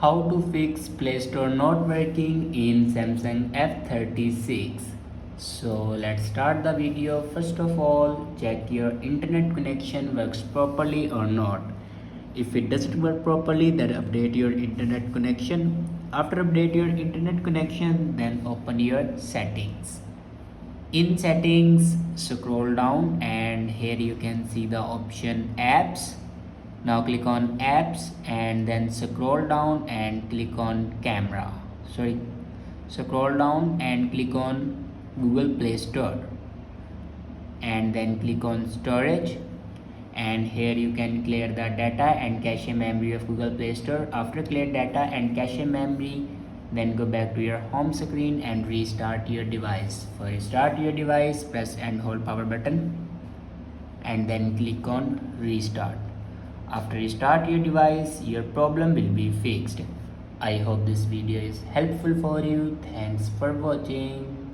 How to fix Play Store not working in Samsung F36. So let's start the video. First of all, check your internet connection works properly or not. If it doesn't work properly, then update your internet connection. After update your internet connection, then open your settings. In settings, scroll down and here you can see the option apps. Now click on apps and then scroll down and click on camera. Scroll down and click on Google Play Store and then click on storage, and here you can clear the data and cache memory of Google Play Store. After clear data and cache memory, then go back to your home screen and restart your device. For restart your device, press and hold power button and then click on restart. After restart your device, your problem will be fixed. I hope this video is helpful for you. Thanks for watching.